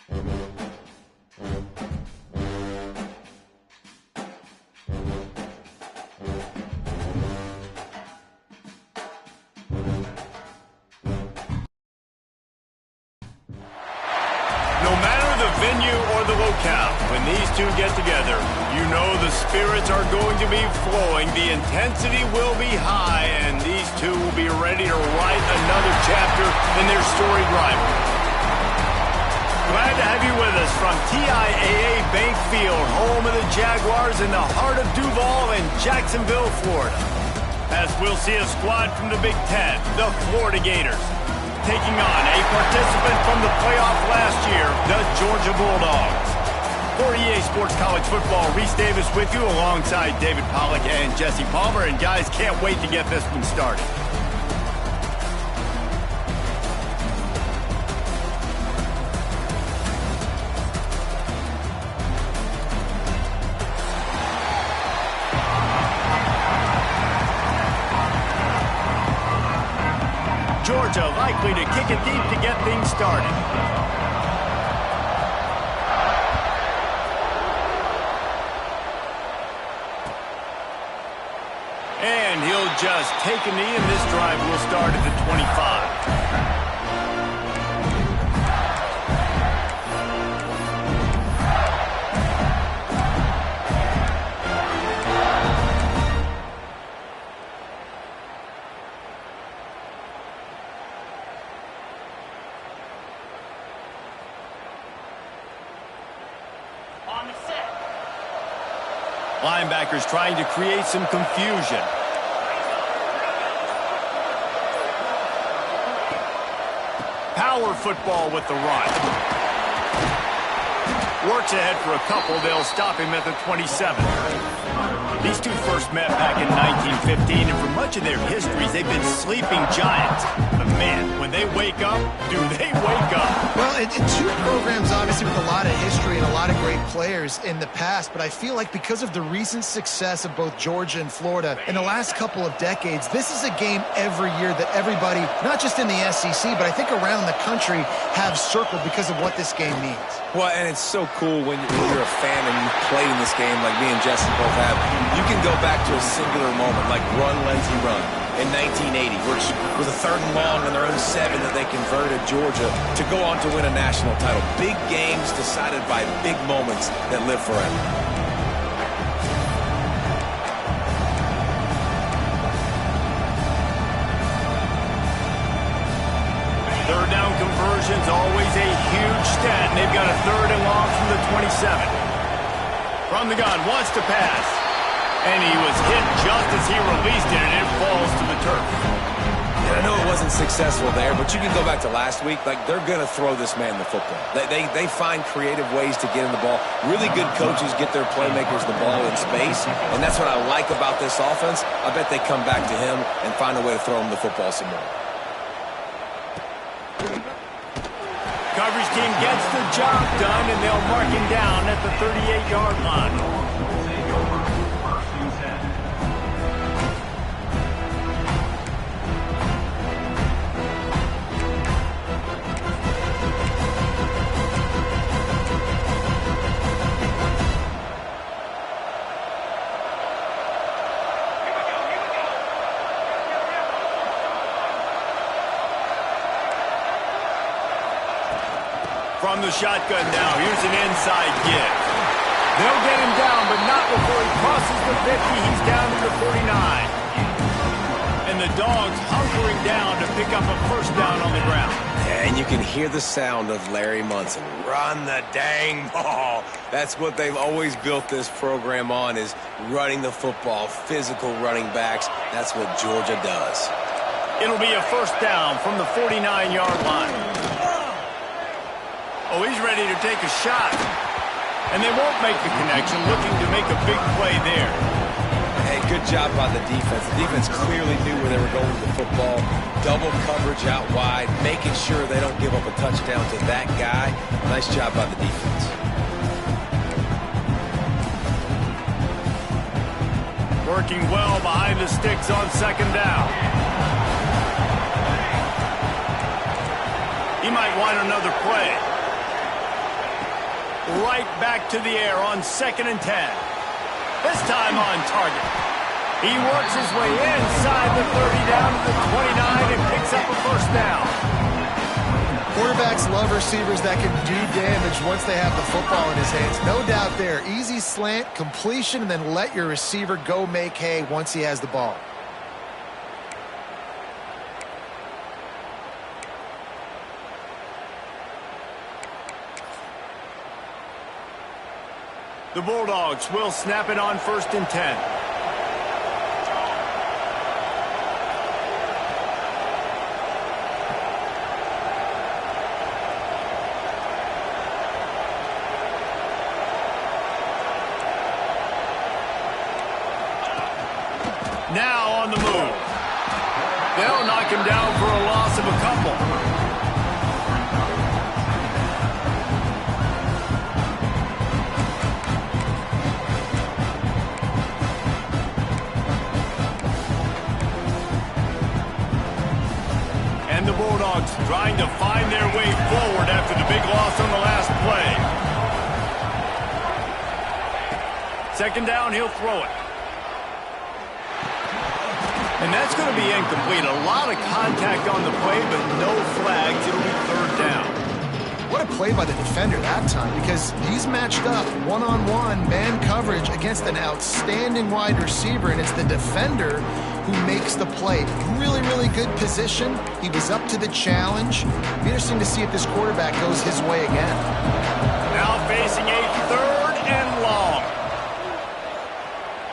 No matter the venue or the locale, when these two get together, you know the spirits are going to be flowing, the intensity will be high, and these two will be ready to write another chapter in their storied rivalry. Glad to have you with us from TIAA Bank Field, home of the Jaguars in the heart of Duval and Jacksonville, Florida. As we'll see a squad from the Big Ten, the Florida Gators, taking on a participant from the playoff last year, the Georgia Bulldogs. For EA Sports College Football, Reese Davis with you alongside David Pollack and Jesse Palmer. And guys, can't wait to get this one started. Georgia likely to kick it deep to get things started. And he'll just take a knee, and this drive will start at the 25. Linebackers trying to create some confusion. Power football with the run. Works ahead for a couple. They'll stop him at the 27. These two first met back in 1915, and for much of their histories, they've been sleeping giants. But man, when they wake up, do they wake up? Well, two programs, obviously, with a lot of history and a lot of great players in the past, but I feel like because of the recent success of both Georgia and Florida in the last couple of decades, this is a game every year that everybody, not just in the SEC, but I think around the country, have circled because of what this game means. Well, and it's so cool when you're a fan and you played in this game like me and Jesse both have. You can go back to a singular moment like Run, Lindsey, Run in 1980, which was a 3rd and long on their own 7 that they converted Georgia to go on to win a national title. Big games decided by big moments that live forever. Third down conversions, always a huge stat. And they've got a 3rd and long from the 27. From the gun, wants to pass. And he was hit just as he released it, and it falls to the turf. And I know it wasn't successful there, but you can go back to last week. Like, they're going to throw this man the football. They find creative ways to get him the ball. Really good coaches get their playmakers the ball in space, and that's what I like about this offense. I bet they come back to him and find a way to throw him the football some more. Coverage team gets the job done, and they'll mark him down at the 38-yard line. From the shotgun now, here's an inside give. They'll get him down, but not before he crosses the 50. He's down to the 49. And the Dogs hunkering down to pick up a first down on the ground. And you can hear the sound of Larry Munson. Run the dang ball. That's what they've always built this program on, is running the football, physical running backs. That's what Georgia does. It'll be a first down from the 49-yard line. Oh, he's ready to take a shot. And they won't make the connection, looking to make a big play there. Hey, good job by the defense. The defense clearly knew where they were going with the football. Double coverage out wide, making sure they don't give up a touchdown to that guy. Nice job by the defense. Working well behind the sticks on 2nd down. He might want another play. right back to the air on 2nd and 10. This time on target. He works his way inside the 30 down to the 29 and picks up a first down. Quarterbacks love receivers that can do damage once they have the football in his hands. No doubt there. Easy slant, completion, and then let your receiver go make hay once he has the ball. The Bulldogs will snap it on 1st and 10. Now on the move. They'll knock him down for a loss of a couple. And the Bulldogs trying to find their way forward after the big loss on the last play. 2nd down, he'll throw it. And that's going to be incomplete. A lot of contact on the play, but no flags. It'll be 3rd down. What a play by the defender that time, because he's matched up one-on-one man coverage against an outstanding wide receiver, and it's the defender who makes the play. Really, really good position. He was up to the challenge. Be interesting to see if this quarterback goes his way again. Now facing a 3rd and long.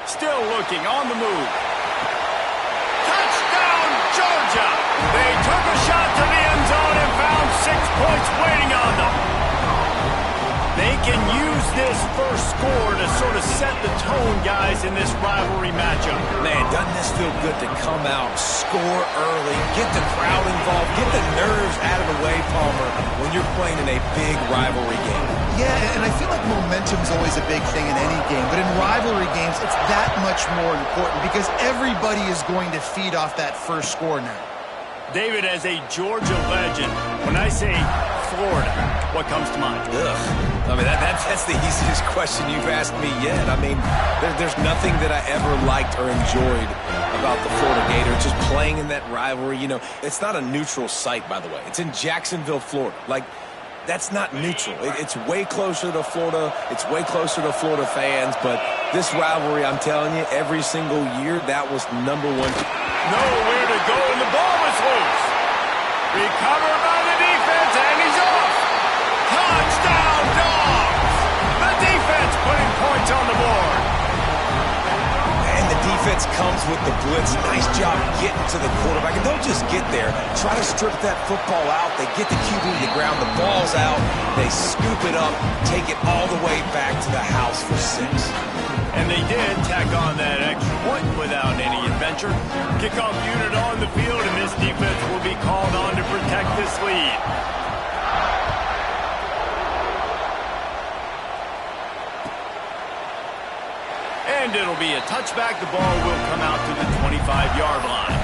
Still looking on the move. Georgia. They took a shot to the end zone and found 6 points waiting on them. They can use this first score to sort of set the tone, guys, in this rivalry matchup. Man, doesn't this feel good to come out, score early, get the crowd involved, get the nerves out of the way, Palmer, when you're playing in a big rivalry game. Yeah, and I feel like momentum's always a big thing in any game, but in rivalry games, it's that much more important because everybody is going to feed off that first score now. David, as a Georgia legend, when I say Florida, what comes to mind? Ugh. I mean, that's the easiest question you've asked me yet. I mean, there's nothing that I ever liked or enjoyed about the Florida Gators, just playing in that rivalry. You know, it's not a neutral site, by the way. It's in Jacksonville, Florida. Like, that's not neutral. It's way closer to Florida. It's way closer to Florida fans. But this rivalry, I'm telling you, every single year, that was #1. Nowhere to go, and the ball is loose. Recovered by the defense, and he's off. Touchdown, Dogs! The defense putting points on the board. And the defense comes with the blitz. Nice job getting to the quarterback. And don't just get there. Try to strip that football out. They get the QB to the ground. The ball's out. They scoop it up, take it all the way back to the house for 6. And they did tack on that extra point without any adventure. Kickoff unit on the field, and this defense will be called on to protect this lead. And it'll be a touchback. The ball will come out to the 25-yard line.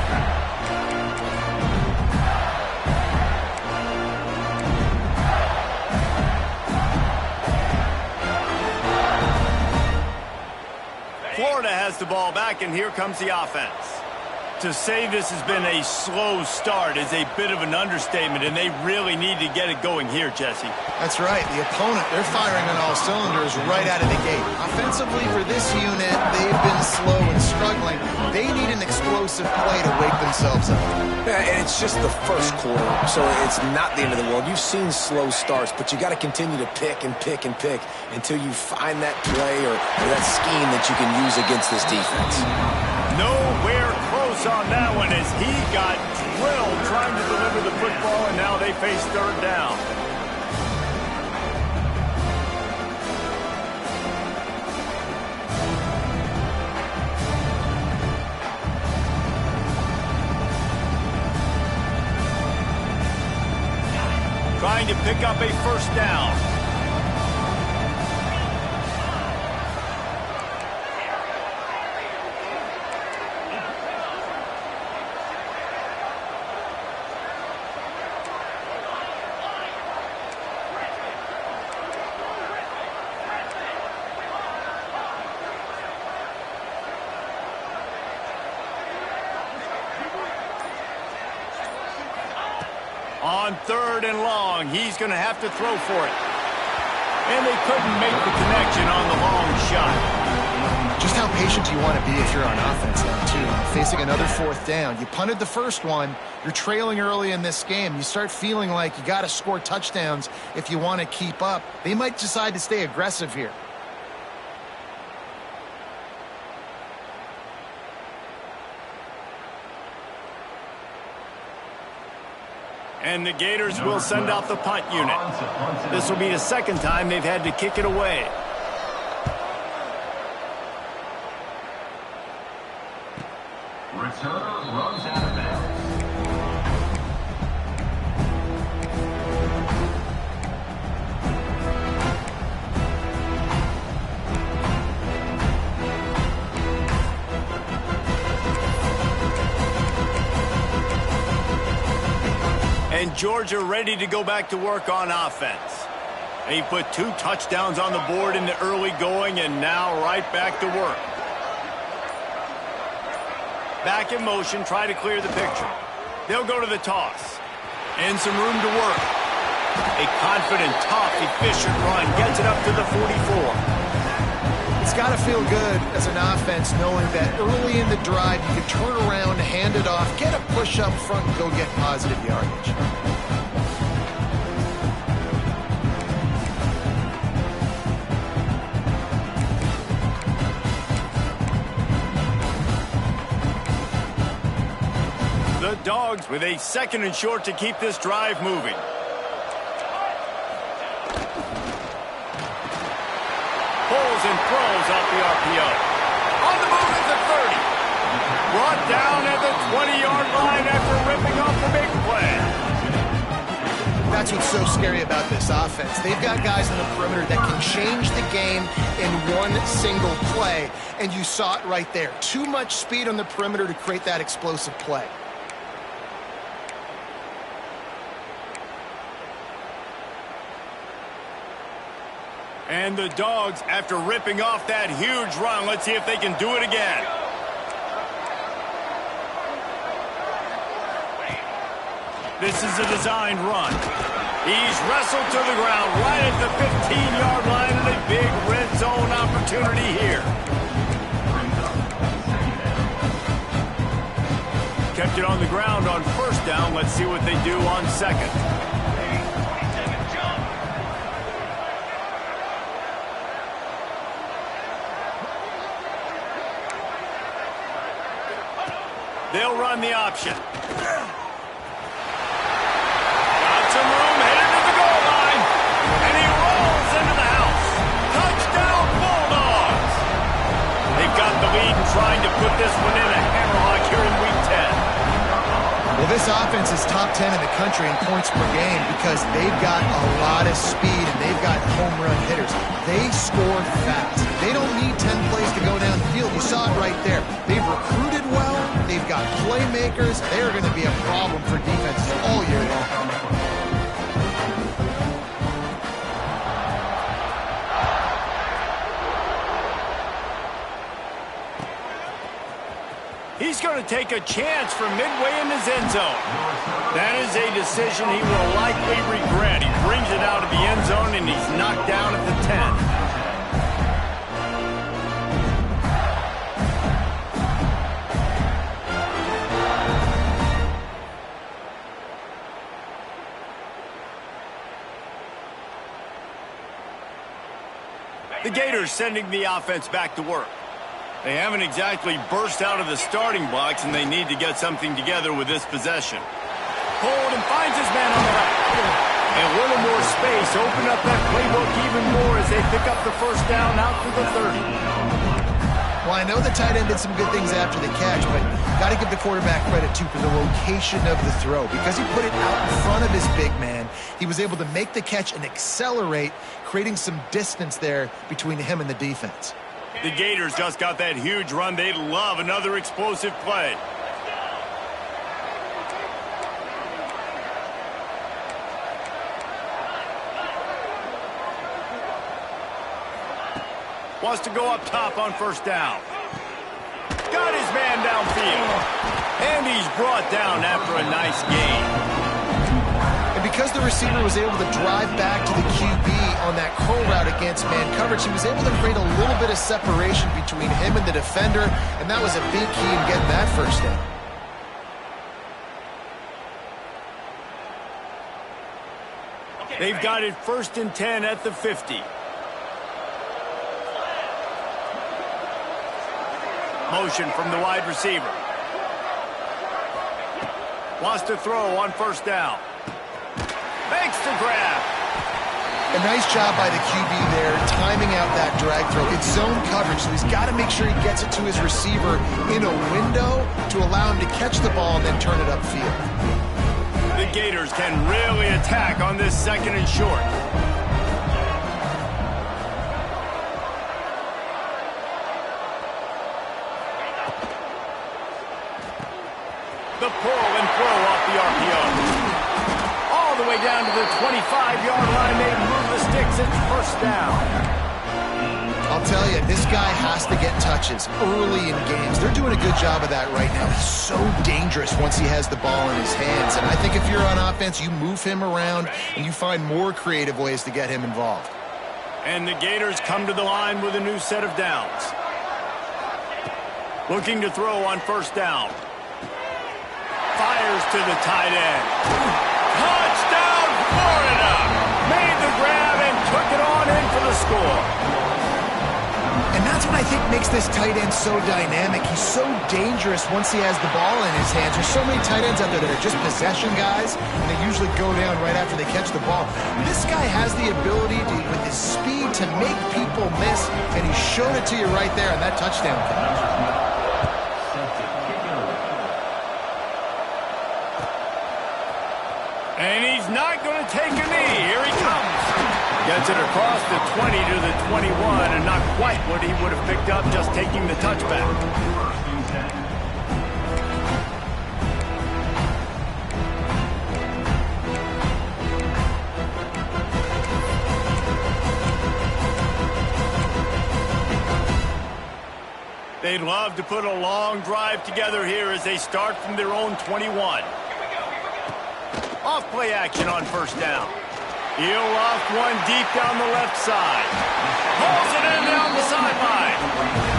Florida has the ball back, and here comes the offense. To say this has been a slow start is a bit of an understatement, and they really need to get it going here, Jesse. That's right. The opponent, they're firing on all cylinders right out of the gate. Offensively, for this unit, they've been slow and struggling. They need an explosive play to wake themselves up. Yeah, and it's just the first quarter, so it's not the end of the world. You've seen slow starts, but you got to continue to pick and pick and pick until you find that play or that scheme that you can use against this defense. Nowhere close on that one as he got drilled trying to deliver the football, and now they face 3rd down. Trying to pick up a first down. on 3rd and long. He's going to have to throw for it. And they couldn't make the connection on the long shot. Just how patient do you want to be if you're on offense now, too? Facing another 4th down. You punted the first one. You're trailing early in this game. You start feeling like you got to score touchdowns if you want to keep up. They might decide to stay aggressive here. And the Gators will send out the punt unit. This will be the 2nd time they've had to kick it away. Return runs out of bounds. And Georgia ready to go back to work on offense. They put 2 touchdowns on the board in the early going, and now right back to work. Back in motion, try to clear the picture. They'll go to the toss. And some room to work. A confident, tough, efficient run gets it up to the 44. It's got to feel good as an offense knowing that early in the drive you can turn around, hand it off, get a push up front, and go get positive yardage. The Dogs with a 2nd and short to keep this drive moving. Pulls and throws off the RPO. On the move at the 30. Brought down at the 20-yard line after ripping off the big play. That's what's so scary about this offense. They've got guys on the perimeter that can change the game in one single play, and you saw it right there. Too much speed on the perimeter to create that explosive play. And the Dogs, after ripping off that huge run, let's see if they can do it again. This is a designed run. He's wrestled to the ground right at the 15-yard line, and a big red zone opportunity here. Kept it on the ground on 1st down. Let's see what they do on 2nd. They'll run the option. Got some room, headed to the goal line. And he rolls into the house. Touchdown, Bulldogs. They've got the lead and trying to put this one in a hammerlock here in Week 10. Well, this offense is top 10 in the country in points per game because they've got a lot of speed and they've got home run hitters. They score fast. They don't need 10 plays to go down the field. You saw it right there. They've recruited well. They've got playmakers. They're going to be a problem for defenses all year long. He's going to take a chance from midway in his end zone. That is a decision he will likely regret. He brings it out of the end zone, and he's knocked down at the 10. The Gators sending the offense back to work. They haven't exactly burst out of the starting blocks, and they need to get something together with this possession. Hold and finds his man on the right. And a little more space. Open up that playbook even more as they pick up the 1st down out to the 30. Well, I know the tight end did some good things after the catch, but got to give the quarterback credit, too, for the location of the throw. Because he put it out in front of his big man, he was able to make the catch and accelerate, creating some distance there between him and the defense. The Gators just got that huge run. They love another explosive play. Wants to go up top on 1st down. Got his man downfield. And he's brought down after a nice gain. And because the receiver was able to drive back to the QB on that curl route against man coverage, he was able to create a little bit of separation between him and the defender, and that was a big key in getting that first down. They've got it 1st and 10 at the 50. Motion from the wide receiver. Wants to throw on 1st down. Makes the grab. A nice job by the QB there, timing out that drag throw. It's zone coverage, so he's got to make sure he gets it to his receiver in a window to allow him to catch the ball and then turn it upfield. The Gators can really attack on this 2nd and short. The pull and throw off the RPO. All the way down to the 25-yard line. They move the sticks. It's 1st down. I'll tell you, this guy has to get touches early in games. They're doing a good job of that right now. He's so dangerous once he has the ball in his hands. And I think if you're on offense, you move him around and you find more creative ways to get him involved. And the Gators come to the line with a new set of downs. Looking to throw on 1st down. Fires to the tight end. Touchdown, Florida! Made the grab and took it on in for the score. And that's what I think makes this tight end so dynamic. He's so dangerous once he has the ball in his hands. There's so many tight ends out there that are just possession guys, and they usually go down right after they catch the ball. This guy has the ability to, with his speed, to make people miss, and he showed it to you right there on that touchdown catch. And he's not going to take a knee. Here he comes. Gets it across the 20 to the 21, and not quite what he would have picked up just taking the touchback. They'd love to put a long drive together here as they start from their own 21. Off play action on 1st down. He'll loft one deep down the left side. Pulls it in down the sideline.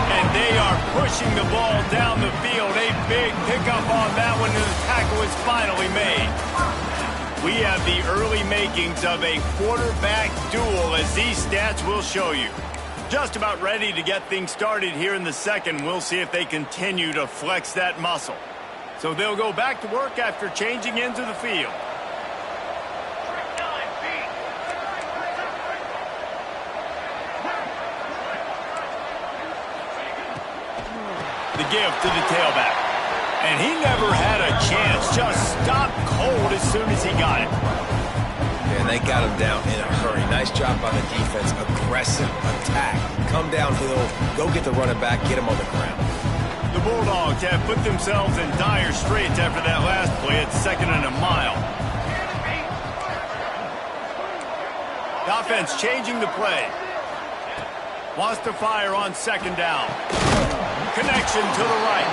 And they are pushing the ball down the field. A big pickup on that one, and the tackle is finally made. We have the early makings of a quarterback duel, as these stats will show you. Just about ready to get things started here in the 2nd. We'll see if they continue to flex that muscle. So they'll go back to work after changing into the field. The give to the tailback. And he never had a chance. Just stopped cold as soon as he got it. And they got him down in a hurry. Nice job by the defense. Aggressive attack. Come downhill. Go get the running back. Get him on the ground. The Bulldogs have put themselves in dire straits after that last play. It's 2nd and a mile. The offense changing the play. Wants to fire on 2nd down. Connection to the right.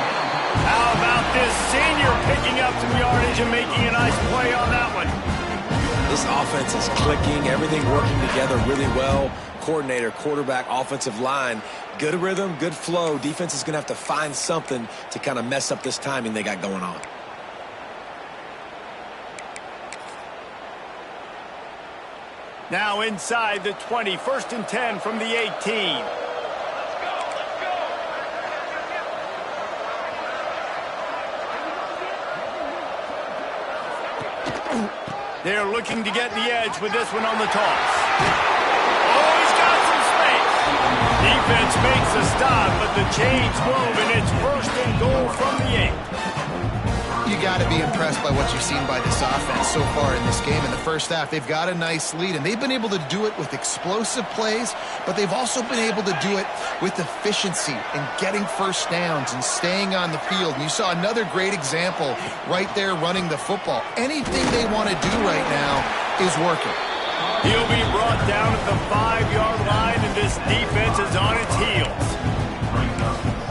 How about this senior picking up some yardage and making a nice play on that one? This offense is clicking. Everything working together really well. Coordinator, quarterback, offensive line. Good rhythm, good flow. Defense is going to have to find something to kind of mess up this timing they got going on. Now inside the 20, 1st and 10 from the 18. They're looking to get the edge with this one on the toss. Oh, he's got some space. Defense makes a stop, but the chains move, and it's 1st and goal from the 8. You got to be impressed by what you've seen by this offense so far in this game. In the first half, they've got a nice lead, and they've been able to do it with explosive plays, but they've also been able to do it with efficiency and getting 1st downs and staying on the field. And you saw another great example right there running the football. Anything they want to do right now is working. He'll be brought down at the 5-yard line, and this defense is on its heels.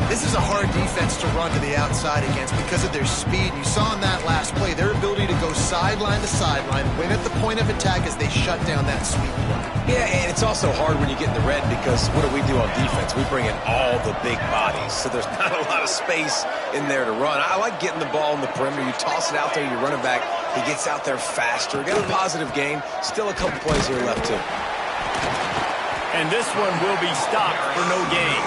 This is a hard defense to run to the outside against because of their speed. You saw in that last play, their ability to go sideline to sideline, win at the point of attack as they shut down that sweep play. Yeah, and it's also hard when you get in the red because what do on defense? We bring in all the big bodies, so there's not a lot of space in there to run. I like getting the ball in the perimeter. You toss it out there, you run it back. He gets out there faster. Got a positive game. Still a couple plays here left, too. And this one will be stopped for no gain.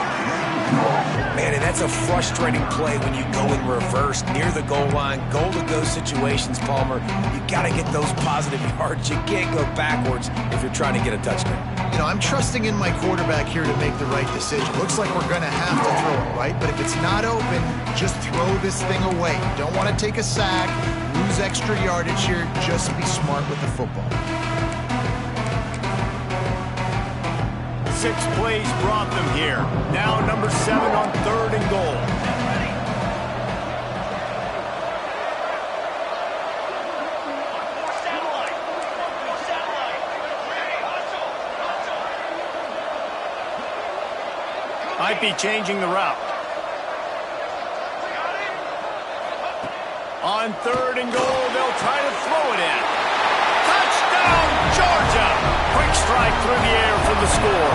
Man, and that's a frustrating play when you go in reverse near the goal line. Goal-to-go situations, Palmer. You got to get those positive yards. You can't go backwards if you're trying to get a touchdown. You know, I'm trusting in my quarterback here to make the right decision. Looks like we're going to have to throw it, right? But if it's not open, just throw this thing away. You don't want to take a sack, lose extra yardage here. Just be smart with the football. 6 plays brought them here. Now number 7 on 3rd and goal. Might be changing the route. On 3rd and goal, they'll try to throw it in. Touchdown, Georgia! Quick strike through the air for the score.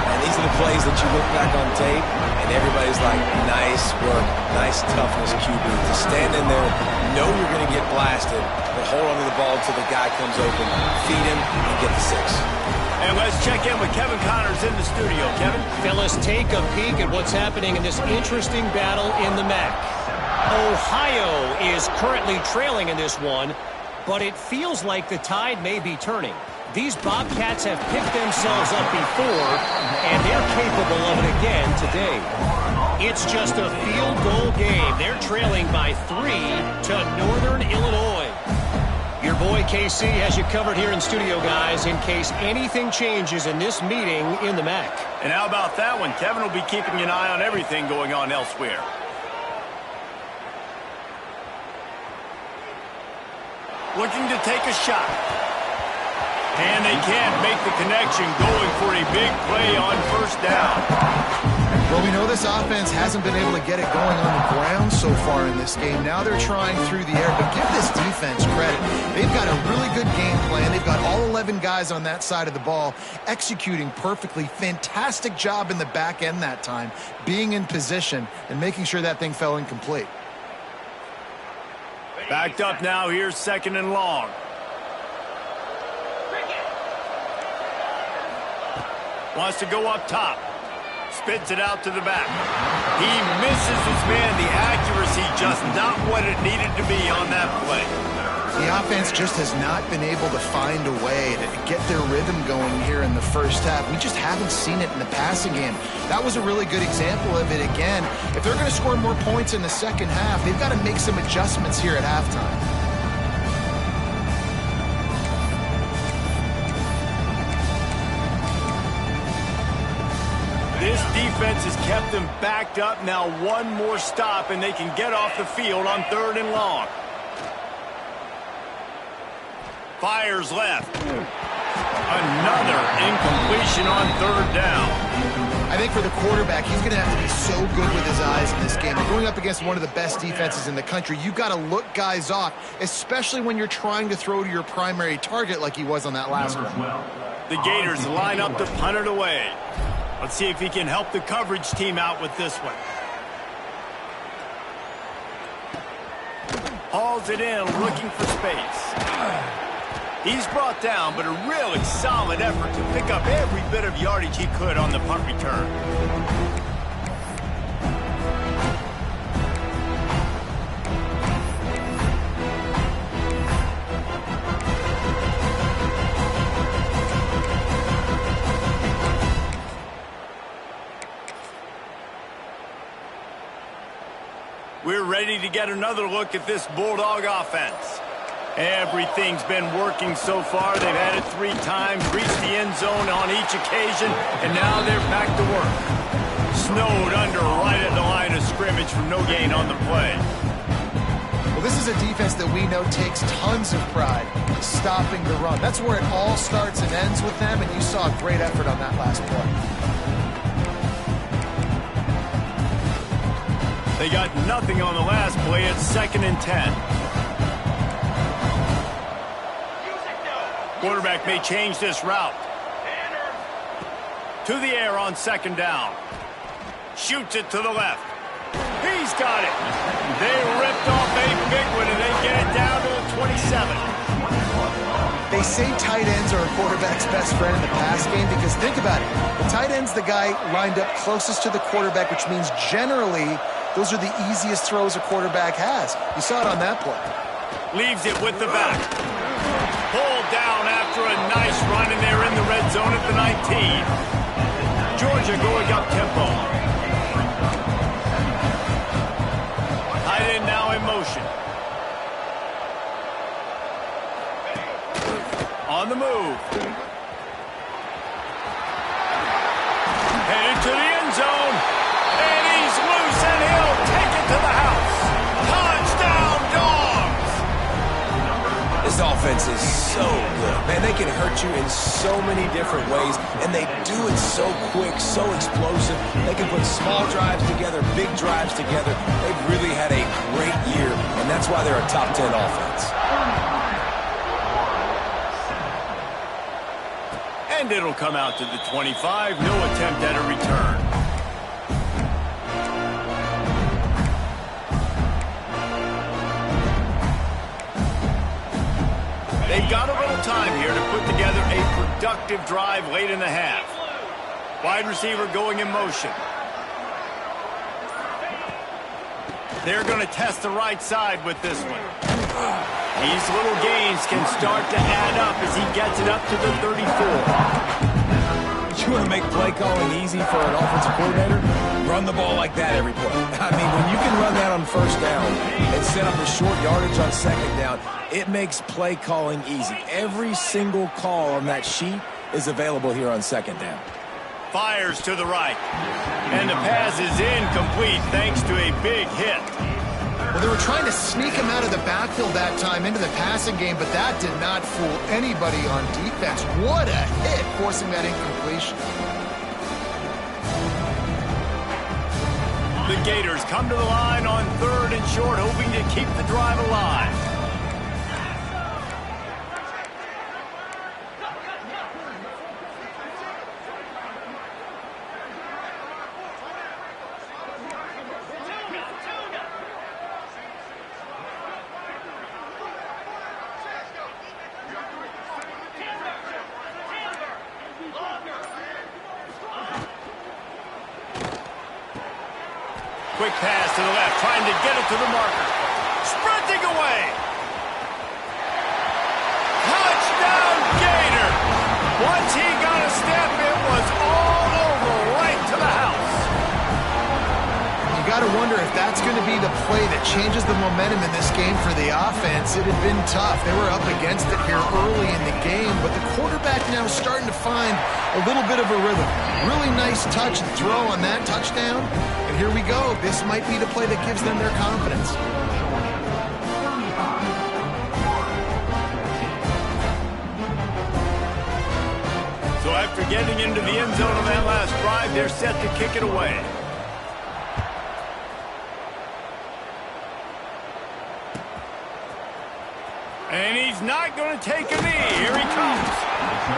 And these are the plays that you look back on tape, and everybody's like, nice work, nice toughness, QB. To stand in there, know you're going to get blasted, but hold on to the ball until the guy comes open, feed him, and get the 6. And let's check in with Kevin Connors in the studio. Kevin? Fellas, take a peek at what's happening in this interesting battle in the MAC. Ohio is currently trailing in this one, but it feels like the tide may be turning. These Bobcats have picked themselves up before, and they're capable of it again today. It's just a field goal game. They're trailing by 3 to Northern Illinois. Your boy KC has you covered here in studio, guys, in case anything changes in this meeting in the MAC. And how about that one? Kevin will be keeping an eye on everything going on elsewhere. Looking to take a shot. And they can't make the connection, going for a big play on 1st down. Well, we know this offense hasn't been able to get it going on the ground so far in this game. Now they're trying through the air, but give this defense credit. They've got a really good game plan. They've got all 11 guys on that side of the ball executing perfectly. Fantastic job in the back end that time, being in position and making sure that thing fell incomplete. Backed up now, here's 2nd and long. Wants to go up top. Spits it out to the back. He misses his man. The accuracy just not what it needed to be on that play. The offense just has not been able to find a way to get their rhythm going here in the first half. We just haven't seen it in the passing game. That was a really good example of it again. If they're going to score more points in the second half, they've got to make some adjustments here at halftime. This defense has kept them backed up. Now one more stop, and they can get off the field on 3rd and long. Fires left. Another incompletion on 3rd down. I think for the quarterback, he's going to have to be so good with his eyes in this game. Going up against one of the best defenses in the country, you've got to look guys off, especially when you're trying to throw to your primary target like he was on that last one. The Gators line up to punt it away. Let's see if he can help the coverage team out with this one. Hauls it in, looking for space. He's brought down, but a really solid effort to pick up every bit of yardage he could on the punt return. We're ready to get another look at this Bulldog offense. Everything's been working so far. They've had it 3 times, reached the end zone on each occasion, and now they're back to work. Snowed under right at the line of scrimmage from no gain on the play. Well, this is a defense that we know takes tons of pride stopping the run. That's where it all starts and ends with them, and you saw a great effort on that last play. They got nothing on the last play. It's 2nd and 10. Quarterback may change this route. To the air on second down. Shoots it to the left. He's got it. They ripped off a big one, and they get it down to the 27. They say tight ends are a quarterback's best friend in the pass game because think about it. The tight end's the guy lined up closest to the quarterback, which means generally those are the easiest throws a quarterback has. You saw it on that play. Leaves it with the back. Pulled down after a nice run, and they're in the red zone at the 19. Georgia going up tempo. Tight end now in motion. On the move. Headed to the end zone. And he's loose, and he'll take it to the house. Touchdown, Dogs! This offense is so good. Man, they can hurt you in so many different ways, and they do it so quick, so explosive. They can put small drives together, big drives together. They've really had a great year, and that's why they're a top 10 offense. And it'll come out to the 25. No attempt at a return. They've got a little time here to put together a productive drive late in the half. Wide receiver going in motion. They're going to test the right side with this one. These little gains can start to add up as he gets it up to the 34. You want to make play calling easy for an offensive coordinator? Run the ball like that every play. I mean, when you can run that on first down and set up a short yardage on second down, it makes play calling easy. Every single call on that sheet is available here on second down. Fires to the right. And the pass is incomplete thanks to a big hit. Well, they were trying to sneak him out of the backfield that time into the passing game, but that did not fool anybody on defense. What a hit, forcing that incompletion. The Gators come to the line on 3rd and short, hoping to keep the drive alive. Quick pass to the left, trying to get it to the marker. Sprinting away. Touchdown, Gator. Once he got a step, it was all over, right to the house. You got to wonder if that's going to be the play that changes the momentum in this game for the offense. It had been tough. They were up against it here early in the game, but the quarterback now starting to find a little bit of a rhythm. Really nice touch and throw on that touchdown. And here we go. This might be the play that gives them their confidence. So after getting into the end zone on that last drive, they're set to kick it away. And he's not going to take a knee. Here he comes.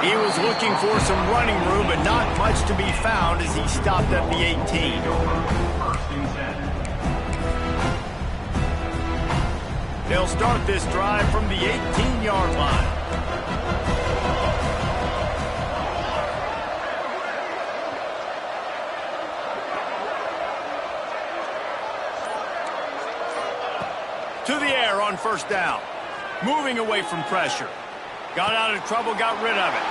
He was looking for some running room, but not much to be found as he stopped at the 18. They'll start this drive from the 18-yard line. To the air on first down. Moving away from pressure. Got out of trouble, got rid of it.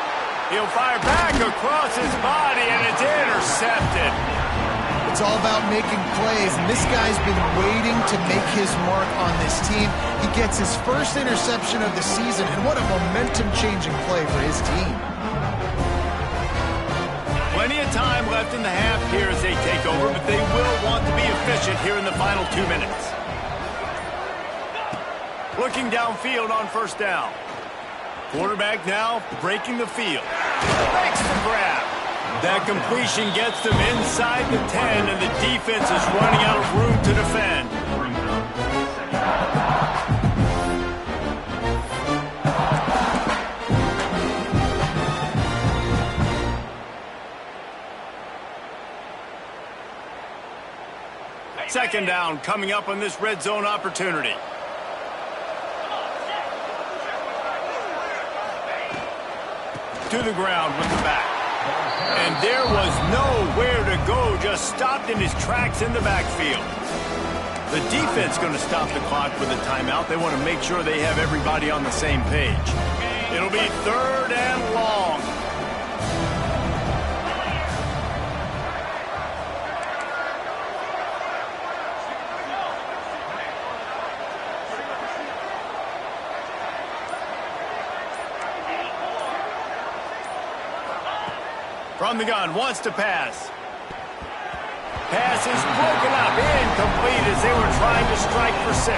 He'll fire back across his body, and it's intercepted. It's all about making plays, and this guy's been waiting to make his mark on this team. He gets his first interception of the season, and what a momentum-changing play for his team. Plenty of time left in the half here as they take over, but they will want to be efficient here in the final 2 minutes. Looking downfield on first down. Quarterback now breaking the field. Makes the grab. That completion gets them inside the 10, and the defense is running out of room to defend. Second down coming up on this red zone opportunity. To the ground with the back. And there was nowhere to go, just stopped in his tracks in the backfield. The defense going to stop the clock with a timeout. They want to make sure they have everybody on the same page. It'll be 3rd and long. From the gun, wants to pass. Pass is broken up, incomplete as they were trying to strike for 6.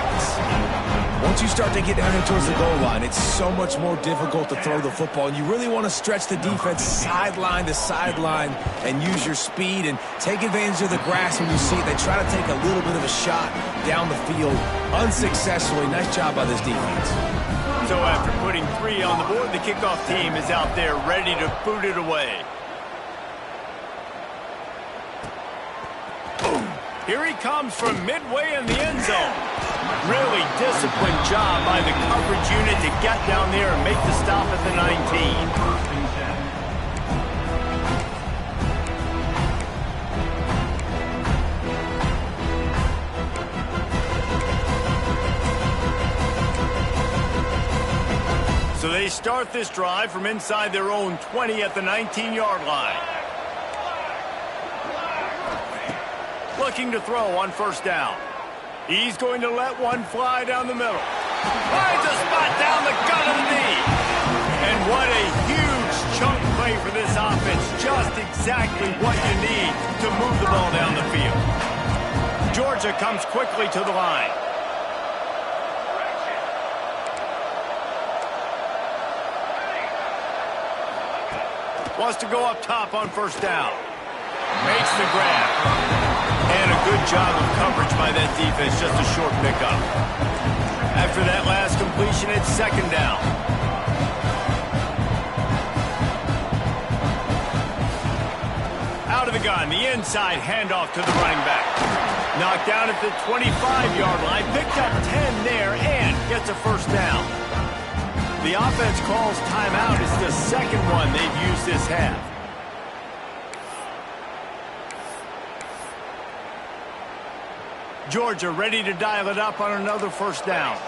Once you start to get down here towards the goal line, it's so much more difficult to throw the football. And you really want to stretch the defense sideline to sideline and use your speed and take advantage of the grass when you see it. They try to take a little bit of a shot down the field unsuccessfully. Nice job by this defense. So after putting 3 on the board, the kickoff team is out there ready to boot it away. Here he comes from midway in the end zone. Really disciplined job by the coverage unit to get down there and make the stop at the 19. So they start this drive from inside their own 20 at the 19-yard line. Looking to throw on 1st down. He's going to let one fly down the middle. Finds a spot down the gut of the knee. And what a huge chunk play for this offense. Just exactly what you need to move the ball down the field. Georgia comes quickly to the line. Wants to go up top on 1st down. Makes the grab. And a good job of coverage by that defense, just a short pickup. After that last completion, it's 2nd down. Out of the gun, the inside handoff to the running back. Knocked down at the 25-yard line, picked up 10 there, and gets a 1st down. The offense calls timeout. It's the 2nd one they've used this half. Georgia ready to dial it up on another 1st down.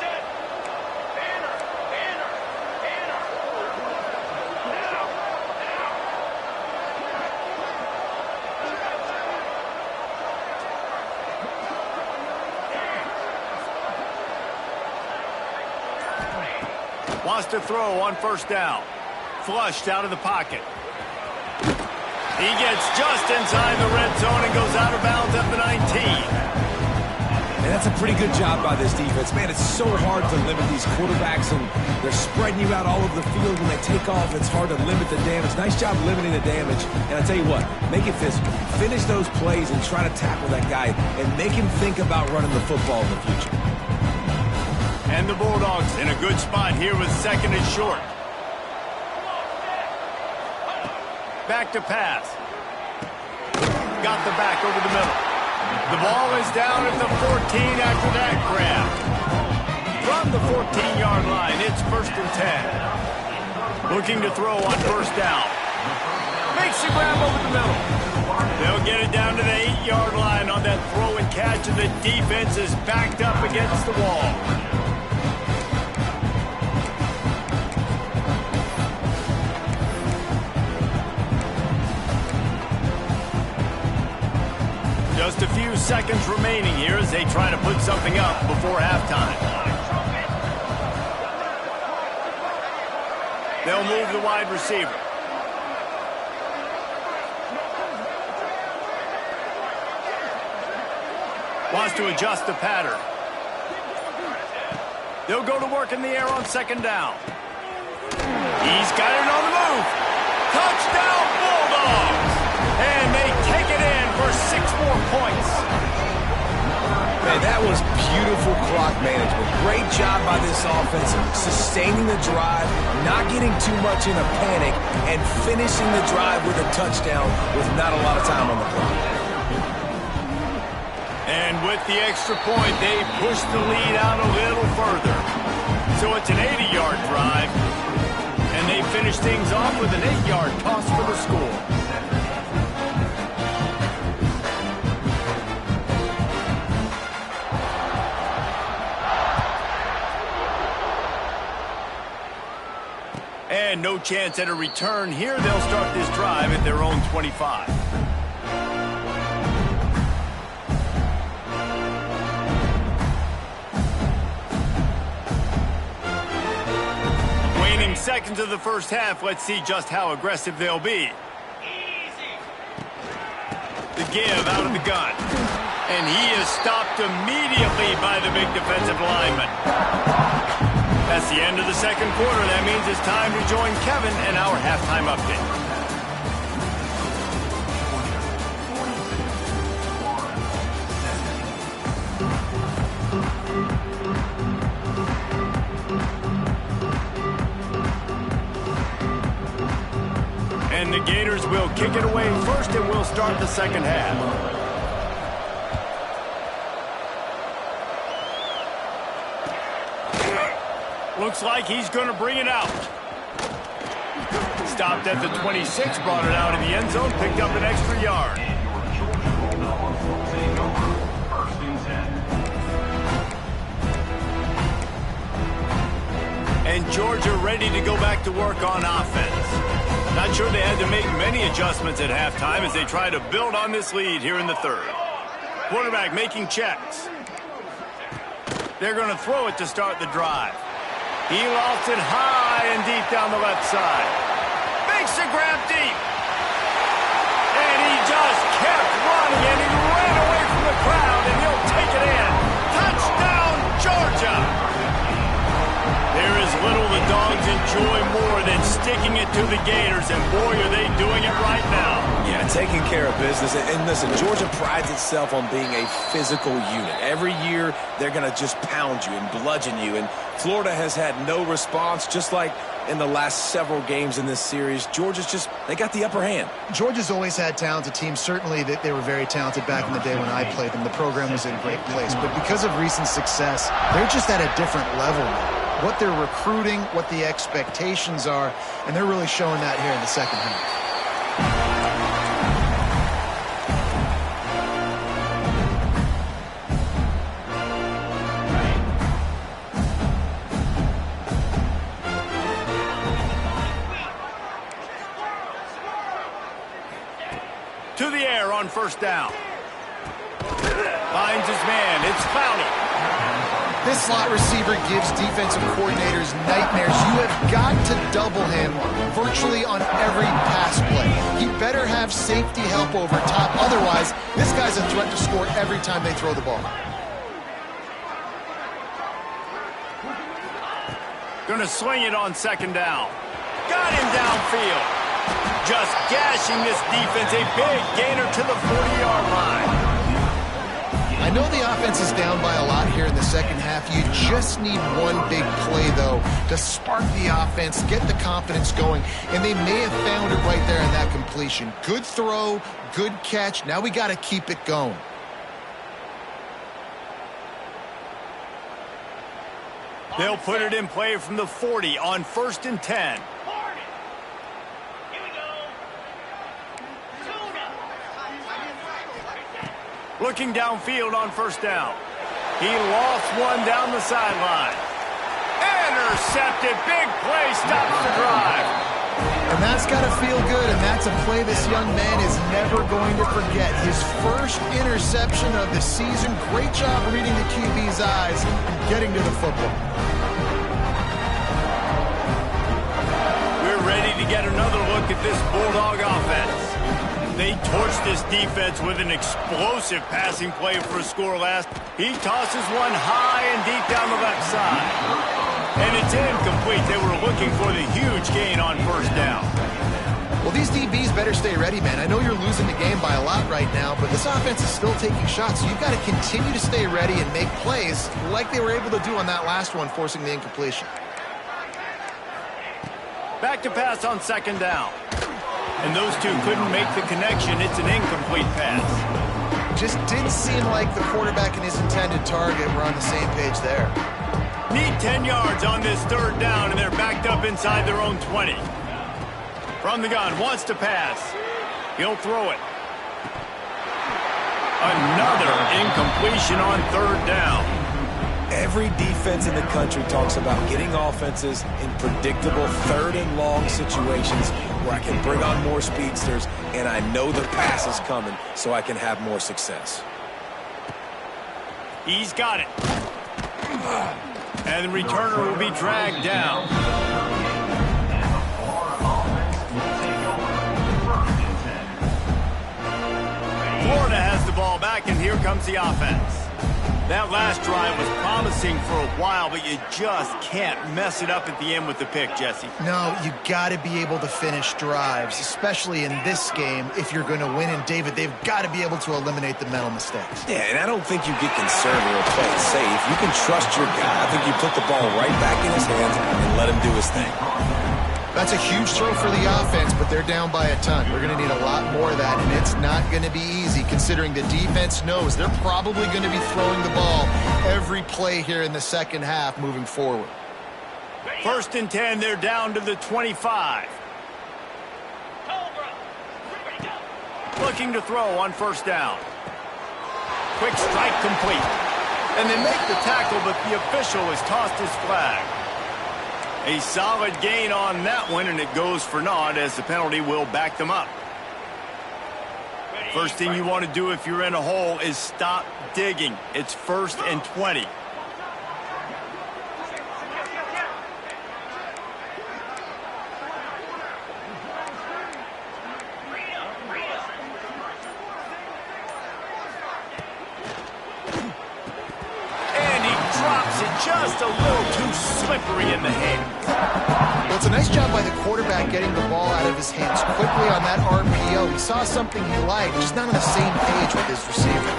Wants to throw on 1st down. Flushed out of the pocket. He gets just inside the red zone and goes out of bounds at the 19. And that's a pretty good job by this defense. Man, it's so hard to limit these quarterbacks, and they're spreading you out all over the field. When they take off, it's hard to limit the damage. Nice job limiting the damage. And I tell you what, make it physical. Finish those plays and try to tackle that guy and make him think about running the football in the future. And the Bulldogs in a good spot here with 2nd and short. Back to pass. Got the back over the middle. The ball is down at the 14 after that grab. From the 14-yard line, it's 1st and 10. Looking to throw on 1st down. Makes the grab over the middle. They'll get it down to the 8-yard line on that throw and catch, and the defense is backed up against the wall. Just a few seconds remaining here as they try to put something up before halftime. They'll move the wide receiver. Wants to adjust the pattern. They'll go to work in the air on 2nd down. He's got it on the move. Touchdown, Bulldogs! And they take it in for 6 more points. Man, that was beautiful clock management. Great job by this offense, sustaining the drive, not getting too much in a panic, and finishing the drive with a touchdown with not a lot of time on the clock. And with the extra point, they push the lead out a little further. So it's an 80-yard drive, and they finish things off with an 8-yard toss for the score. And no chance at a return here. They'll start this drive at their own 25. Waning seconds of the first half. Let's see just how aggressive they'll be. The give out of the gun. And he is stopped immediately by the big defensive lineman. That's the end of the second quarter. That means it's time to join Kevin and our halftime update. And the Gators will kick it away first, and we'll start the second half. Looks like he's going to bring it out. Stopped at the 26, brought it out of the end zone, picked up an extra yard. And Georgia ready to go back to work on offense. Not sure they had to make many adjustments at halftime as they try to build on this lead here in the third. Quarterback making checks. They're going to throw it to start the drive. He lost it high and deep down the left side. Makes the grab deep. And he just kept running, and he ran away from the crowd, and he'll take it in. Touchdown, Georgia! There is little the Dogs enjoy more than sticking it to the Gators, and boy, are they doing it right now. Yeah, taking care of business. And listen, Georgia prides itself on being a physical unit. Every year, they're going to just pound you and bludgeon you. And Florida has had no response, just like in the last several games in this series. Georgia's just, they got the upper hand. Georgia's always had talented teams. Certainly they were very talented back in the day when I played them. The program was in a great place. But because of recent success, they're just at a different level now. What they're recruiting, what the expectations are, and they're really showing that here in the second half. To the air on first down. Finds his man. It's Clowney. This slot receiver gives defensive coordinators nightmares. You have got to double him virtually on every pass play. He better have safety help over top. Otherwise, this guy's a threat to score every time they throw the ball. Going to swing it on second down. Got him downfield. Just gashing this defense. A big gainer to the 40-yard line. I know the offense is down by a lot here in the second half. You just need one big play, though, to spark the offense, get the confidence going, and they may have found it right there in that completion. Good throw, good catch. Now we got to keep it going. They'll put it in play from the 40 on 1st and 10. Looking downfield on first down. He lost one down the sideline. Intercepted. Big play. Stops the drive. And that's got to feel good, and that's a play this young man is never going to forget. His first interception of the season. Great job reading the QB's eyes and getting to the football. We're ready to get another look at this Bulldog offense. They torched this defense with an explosive passing play for a score last. He tosses one high and deep down the left side. And it's incomplete. They were looking for the huge gain on first down. Well, these DBs better stay ready, man. I know you're losing the game by a lot right now, but this offense is still taking shots, so you've got to continue to stay ready and make plays like they were able to do on that last one, forcing the incompletion. Back to pass on second down. And those two couldn't make the connection. It's an incomplete pass. just didn't seem like the quarterback and his intended target were on the same page there. Need 10 yards on this third down, and they're backed up inside their own 20. From the gun, wants to pass. He'll throw it. Another incompletion on third down. Every defense in the country talks about getting offenses in predictable third and long situations where I can bring on more speedsters and I know the pass is coming so I can have more success. He's got it. And the returner will be dragged down. Florida has the ball back, and here comes the offense. That last drive was promising for a while, but you just can't mess it up at the end with the pick, Jesse. No, you got to be able to finish drives, especially in this game if you're going to win. And, David, they've got to be able to eliminate the mental mistakes. Yeah, and I don't think you get conservative or play it safe. You can trust your guy. I think you put the ball right back in his hands and let him do his thing. That's a huge throw for the offense, but they're down by a ton. We're going to need a lot more of that, and it's not going to be easy considering the defense knows they're probably going to be throwing the ball every play here in the second half moving forward. 1st and 10, they're down to the 25. Looking to throw on 1st down. Quick strike complete. And they make the tackle, but the official has tossed his flag. A solid gain on that one, and it goes for naught as the penalty will back them up. First thing you want to do if you're in a hole is stop digging. It's 1st and 20. And he drops it just a little too slippery in the hand. Well, it's a nice job by the quarterback getting the ball out of his hands quickly on that RPO. He saw something he liked, just not on the same page with his receiver.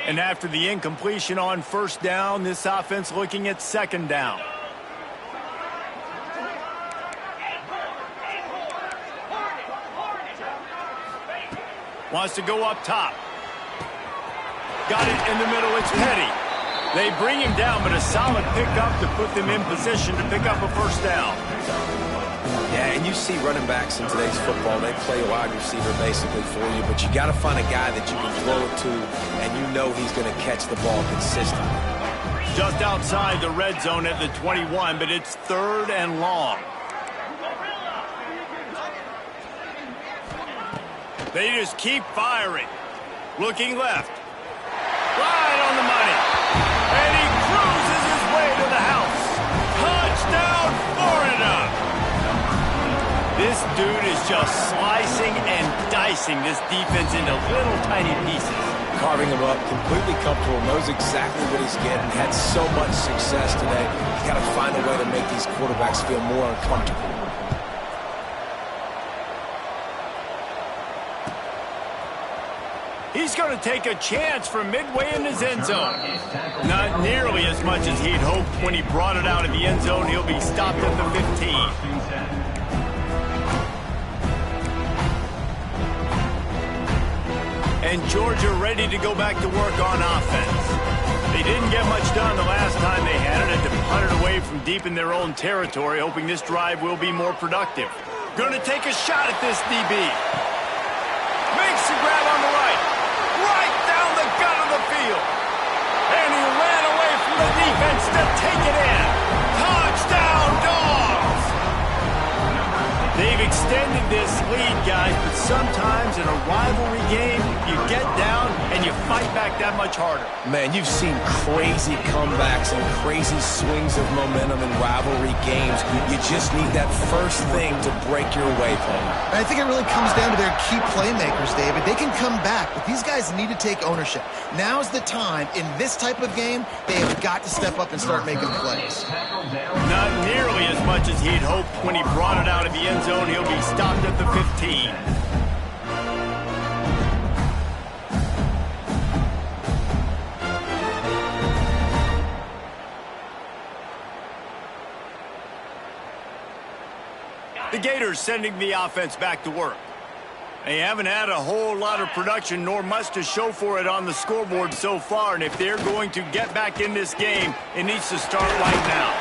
And after the incompletion on 1st down, this offense looking at 2nd down. Wants to go up top. Got it in the middle. It's Petty. They bring him down, but a solid pickup to put them in position to pick up a 1st down. Yeah, and you see running backs in today's football, they play wide receiver basically for you, but you got to find a guy that you can throw it to, and you know he's going to catch the ball consistently. Just outside the red zone at the 21, but it's 3rd and long. They just keep firing. Looking left. Right on the money. And he cruises his way to the house. Touchdown, Florida. This dude is just slicing and dicing this defense into little tiny pieces. Carving him up, completely comfortable, knows exactly what he's getting, had so much success today. He's got to find a way to make these quarterbacks feel more uncomfortable. He's going to take a chance from midway in his end zone. Not nearly as much as he'd hoped when he brought it out of the end zone. He'll be stopped at the 15. And Georgia ready to go back to work on offense. They didn't get much done the last time they had it, and to punt it away from deep in their own territory, hoping this drive will be more productive. Going to take a shot at this DB. Makes the grab on the right. Right down the gut of the field. And he ran away from the defense to take it in. Touchdown, Dogs! They've extended this lead, guys, but sometimes in a rivalry game, you get down and you fight back that much harder. Man, you've seen crazy comebacks and crazy swings of momentum in rivalry games. You just need that first thing to break your way, Paul. I think it really comes down to their key playmakers, David. They can come back, but these guys need to take ownership. Now's the time. In this type of game, they have got to step up and start making plays. Not nearly as much as he'd hoped when he brought it out of the end zone. He'll be stopped at the 15. The Gators sending the offense back to work. They haven't had a whole lot of production nor much to show for it on the scoreboard so far, and if they're going to get back in this game, it needs to start right now.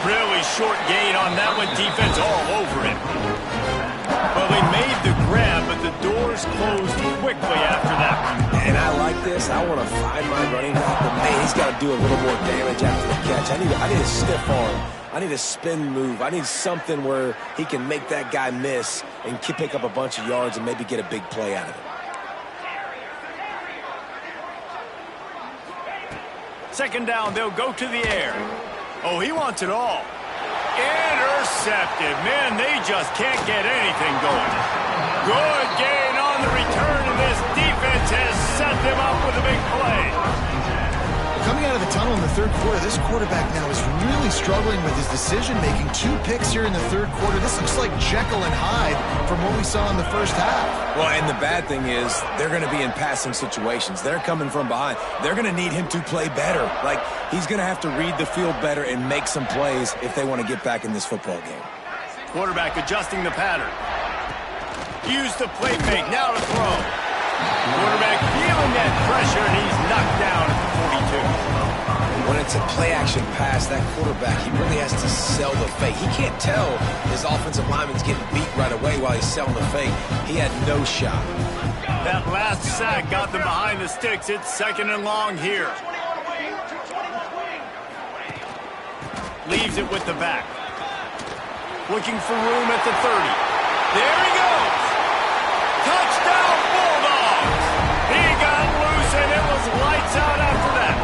Really short gain on that one, defense all over it. Well, they made the grab, but the doors closed quickly after that one. And I like this. I want to find my running back, but man, he's got to do a little more damage after the catch. I need a stiff arm. I need a spin move. I need something where he can make that guy miss and pick up a bunch of yards and maybe get a big play out of it. Second down, they'll go to the air. Oh, he wants it all. Intercepted. Man, they just can't get anything going. Good gain on the return, and this defense has set them up with a big play. Coming out of the tunnel in the third quarter, this quarterback now is really struggling with his decision-making. 2 picks here in the third quarter. This looks like Jekyll and Hyde from what we saw in the first half. Well, and the bad thing is they're going to be in passing situations. They're coming from behind. They're going to need him to play better. Like, he's going to have to read the field better and make some plays if they want to get back in this football game. Quarterback adjusting the pattern. Use the play fake. Now to throw. Quarterback feeling that pressure, and he's knocked down at the 42. When it's a play-action pass, that quarterback, he really has to sell the fake. He can't tell his offensive lineman's getting beat right away while he's selling the fake. He had no shot. That last sack got them behind the sticks. It's second and long here. Leaves it with the back. Looking for room at the 30. There he goes. Touchdown, Bulldogs. He got loose, and it was lights out after that.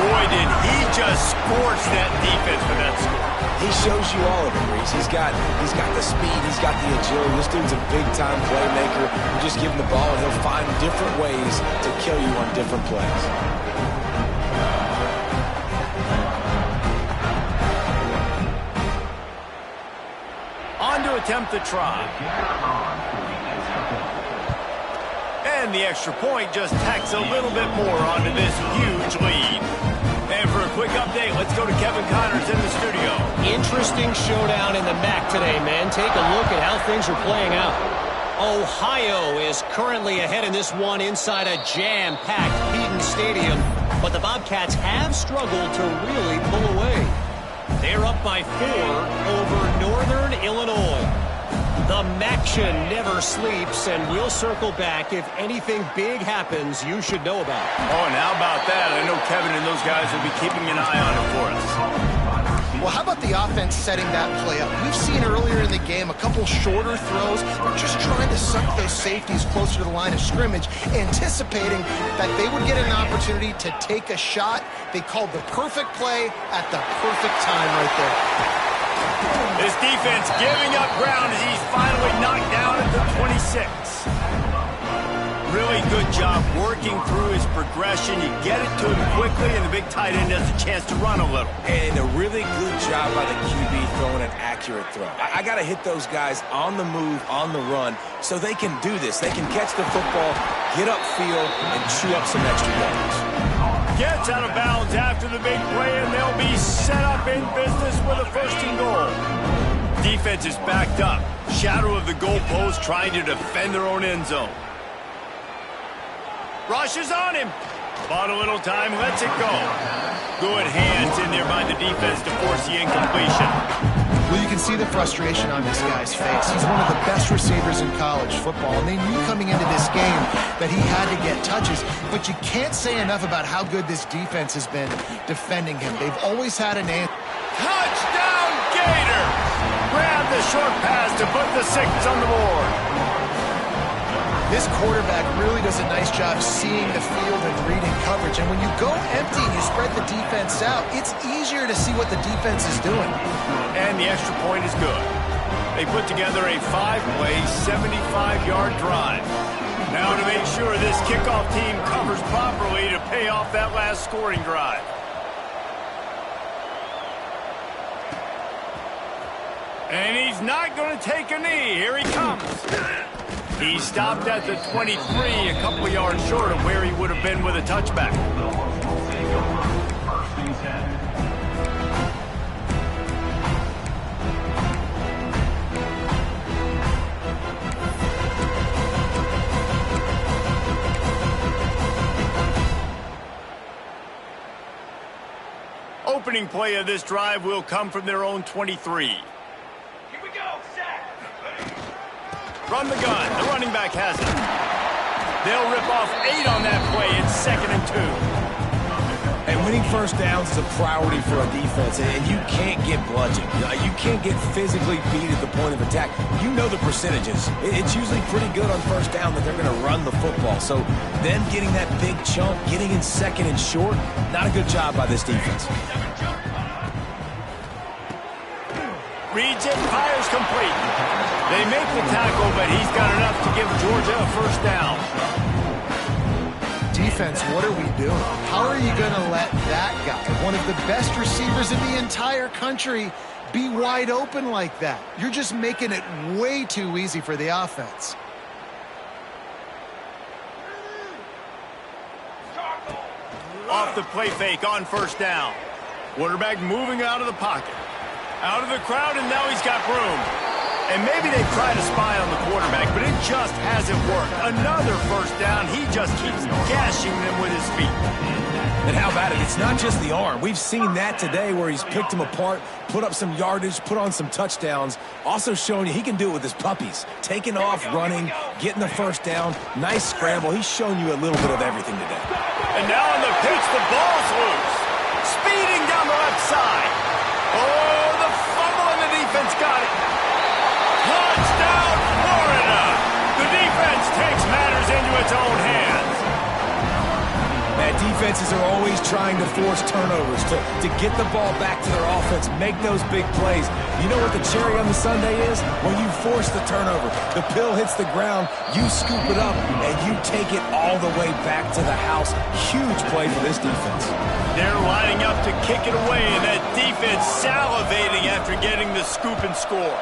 Boy, did he just scorch that defense with that score. He shows you all of it, Reese. He's got the speed. He's got the agility. This dude's a big-time playmaker. You just give him the ball, and he'll find different ways to kill you on different plays. On to attempt the try. And the extra point just tacks a little bit more onto this huge lead. And for a quick update, let's go to Kevin Connors in the studio. Interesting showdown in the MAC today, man. Take a look at how things are playing out. Ohio is currently ahead in this one inside a jam-packed Eaton Stadium, but the Bobcats have struggled to really pull away. They're up by 4 over Northern Illinois. The MACtion never sleeps, and we'll circle back if anything big happens you should know about. Oh, and how about that? I know Kevin and those guys will be keeping an eye on it for us. Well, how about the offense setting that play up? We've seen earlier in the game a couple shorter throws. They're just trying to suck those safeties closer to the line of scrimmage, anticipating that they would get an opportunity to take a shot. They called the perfect play at the perfect time right there. This defense giving up ground as he's finally knocked down at the 26. Really good job working through his progression. You get it to him quickly, and the big tight end has a chance to run a little. And a really good job by the QB throwing an accurate throw. I got to hit those guys on the move, on the run, so they can do this. They can catch the football, get upfield, and chew up some extra yards. Gets out of bounds after the big play, and they'll be set up in business with a first and goal. Defense is backed up. Shadow of the goalpost trying to defend their own end zone. Rushes on him. Bought a little time, lets it go. Good hands in there by the defense to force the incompletion. Well, you can see the frustration on this guy's face. He's one of the best receivers in college football, and they knew coming into this game that he had to get touches, but you can't say enough about how good this defense has been defending him. They've always had an answer. Touchdown, Gator! Grab the short pass to put the 6 on the board. This quarterback really does a nice job seeing the field and reading coverage. And when you go empty and you spread the defense out, it's easier to see what the defense is doing. And the extra point is good. They put together a 5-play, 75-yard drive. Now to make sure this kickoff team covers properly to pay off that last scoring drive. And he's not going to take a knee. Here he comes. He stopped at the 23, a couple of yards short of where he would have been with a touchback. Opening play of this drive will come from their own 23. Here we go, set. From the gun, the running back has it. They'll rip off 8 on that play. It's 2nd and 2. And winning first downs is a priority for a defense, and you can't get bludgeoned. You can't get physically beat at the point of attack. You know the percentages. It's usually pretty good on first down that they're going to run the football. So them getting that big chunk, getting in 2nd and short, not a good job by this defense. Reads it, fires complete. They make the tackle, but he's got enough to give Georgia a first down. Defense, what are we doing? How are you going to let that guy, one of the best receivers in the entire country, be wide open like that? You're just making it way too easy for the offense. Off the play fake on first down. Quarterback moving out of the pocket. Out of the crowd, and now he's got room. And maybe they try to spy on the quarterback, but it just hasn't worked. Another first down. He just keeps gashing them with his feet. And how about it? It's not just the arm. We've seen that today where he's picked them apart, put up some yardage, put on some touchdowns. Also showing you he can do it with his puppies. Taking off, running, getting the first down. Nice scramble. He's shown you a little bit of everything today. And now on the pitch, the ball's loose. Speeding down the left side. Oh, the fumble, and the defense got it. Touchdown, Florida! The defense takes matters into its own hands. Man, defenses are always trying to force turnovers, to get the ball back to their offense, make those big plays. You know what the cherry on the sundae is? When you force the turnover, the pill hits the ground, you scoop it up, and you take it all the way back to the house. Huge play for this defense. They're lining up to kick it away, and that defense salivating after getting the scoop and score.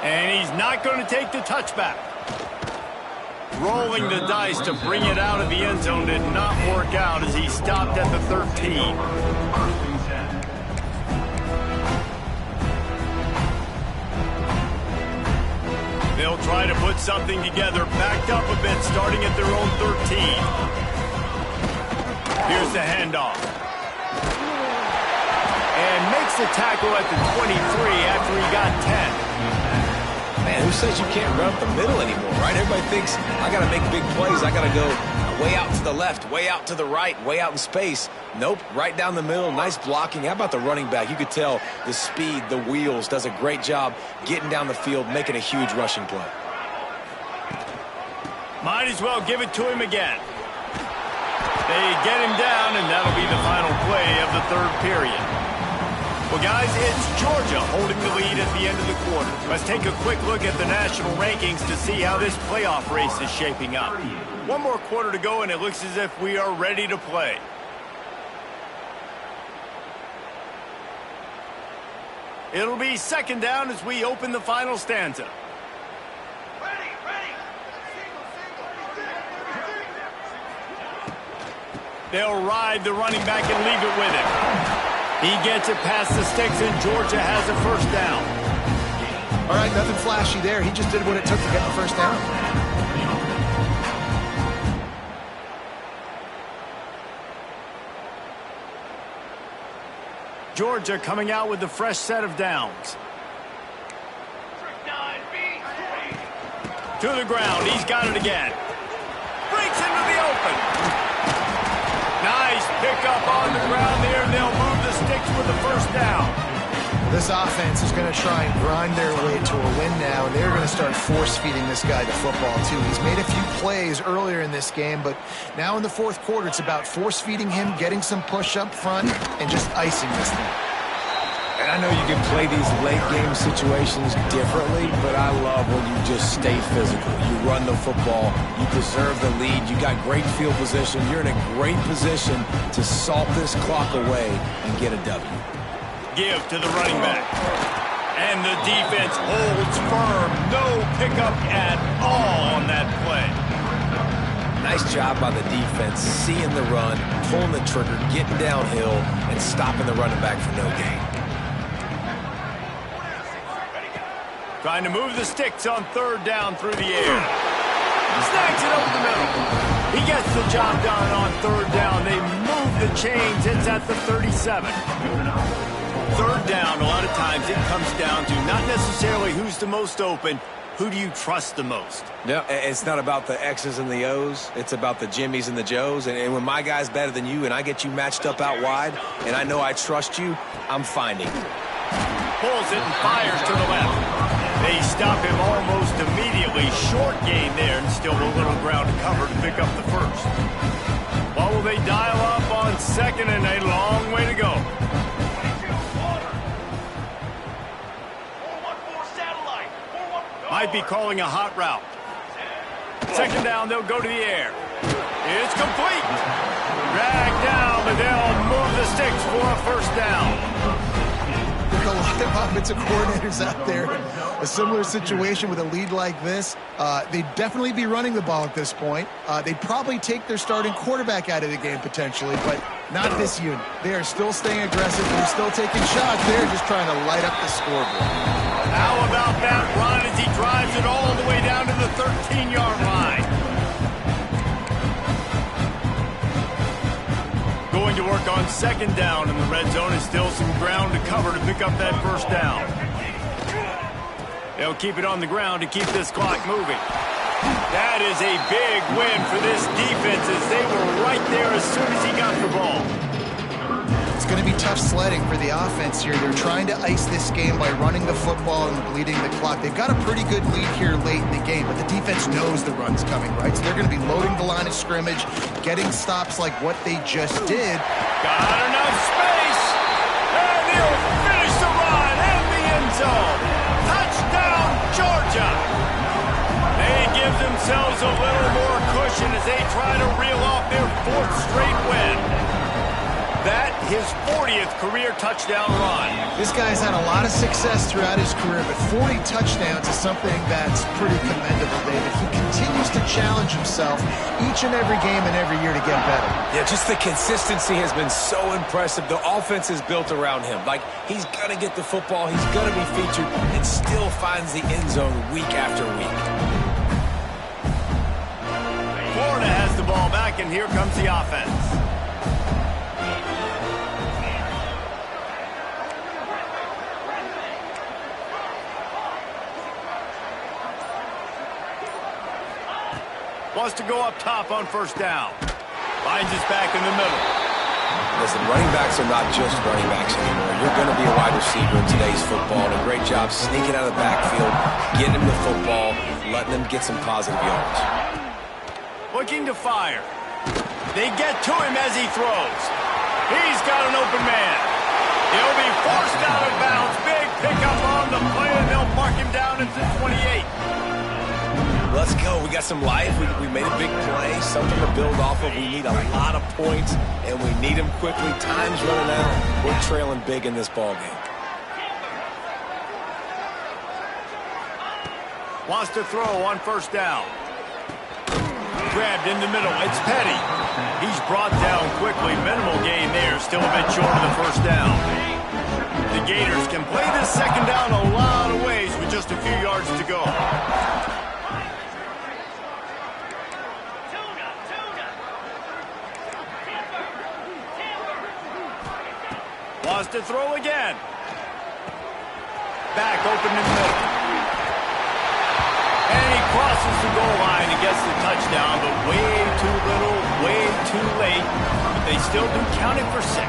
And he's not going to take the touchback. Rolling the dice to bring it out of the end zone did not work out as he stopped at the 13. They'll try to put something together, backed up a bit, starting at their own 13. Here's the handoff. And makes the tackle at the 23 after he got 10. Man, who says you can't run up the middle anymore, right? Everybody thinks, I got to make big plays. I got to go way out to the left, way out to the right, way out in space. Nope, right down the middle, nice blocking. How about the running back? You could tell the speed, the wheels, does a great job getting down the field, making a huge rushing play. Might as well give it to him again. They get him down, and that'll be the final play of the third period. Well, guys, it's Georgia holding the lead at the end of the quarter. Let's take a quick look at the national rankings to see how this playoff race is shaping up. One more quarter to go, and it looks as if we are ready to play. It'll be second down as we open the final stanza. They'll ride the running back and leave it with him. He gets it past the sticks, and Georgia has a first down. All right, nothing flashy there. He just did what it took to get the first down. Georgia coming out with a fresh set of downs. To the ground. He's got it again. Breaks into the open. Nice pickup on the ground there, and they'll move the sticks with the first down. This offense is going to try and grind their way to a win now, and they're going to start force-feeding this guy the football, too. He's made a few plays earlier in this game, but now in the fourth quarter, it's about force-feeding him, getting some push up front, and just icing this thing. And I know you can play these late-game situations differently, but I love when you just stay physical. You run the football. You preserve the lead. You got great field position. You're in a great position to salt this clock away and get a W. Give to the running back. And the defense holds firm. No pickup at all on that play. Nice job by the defense, seeing the run, pulling the trigger, getting downhill, and stopping the running back for no gain. Trying to move the sticks on third down through the air. Snags it over the middle. He gets the job done on third down. They move the chains. It's at the 37. Third down, a lot of times it comes down to not necessarily who's the most open, who do you trust the most? Yeah, it's not about the X's and the O's. It's about the Jimmies and the Joes. And when my guy's better than you and I get you matched up out wide and I know I trust you, I'm finding you. Pulls it and fires to the left. They stop him almost immediately. Short gain there and still a little ground to cover to pick up the first. What will they dial up on second and a long way to go? Might be calling a hot route. Second down, they'll go to the air. It's complete. Dragged down, but they'll move the sticks for a first down. There are a lot of offensive coordinators out there. A similar situation with a lead like this. They'd definitely be running the ball at this point. They'd probably take their starting quarterback out of the game potentially, but not this unit. They are still staying aggressive. They're still taking shots. They're just trying to light up the scoreboard. How about that run as he drives it all the way down to the 13-yard line? Going to work on second down in the red zone. Is still some ground to cover to pick up that first down. They'll keep it on the ground to keep this clock moving. That is a big win for this defense as they were right there as soon as he got the ball. It's going to be tough sledding for the offense here. They're trying to ice this game by running the football and bleeding the clock. They've got a pretty good lead here late in the game, but the defense knows the run's coming, right? So they're going to be loading the line of scrimmage, getting stops like what they just did. Got enough space, and he'll finish the run in the end zone. Touchdown, Georgia. They give themselves a little more cushion as they try to reel off their fourth straight win. That, his 40th career touchdown run. This guy's had a lot of success throughout his career, but 40 touchdowns is something that's pretty commendable, David. He continues to challenge himself each and every game and every year to get better. Yeah, just the consistency has been so impressive. The offense is built around him. Like, he's going to get the football, he's going to be featured, and still finds the end zone week after week. Florida has the ball back, and here comes the offense. Wants to go up top on first down. Finds his back in the middle. Listen, running backs are not just running backs anymore. You're going to be a wide receiver in today's football. And a great job sneaking out of the backfield, getting him the football, letting him get some positive yards. Looking to fire. They get to him as he throws. He's got an open man. He'll be forced out of bounds. Big pickup on the play, and they'll mark him down at the 28. Let's go. We got some life. We made a big play, something to build off of. We need a lot of points, and we need them quickly. Time's running out. We're trailing big in this ball game. Wants to throw on first down. Grabbed in the middle. It's Petty. He's brought down quickly. Minimal gain there. Still a bit short of the first down. The Gators can play this second down a lot of ways with just a few yards to go. Wants to throw again. Back open in the middle. And he crosses the goal line and gets the touchdown, but way too little, way too late. But they still do count it for 6.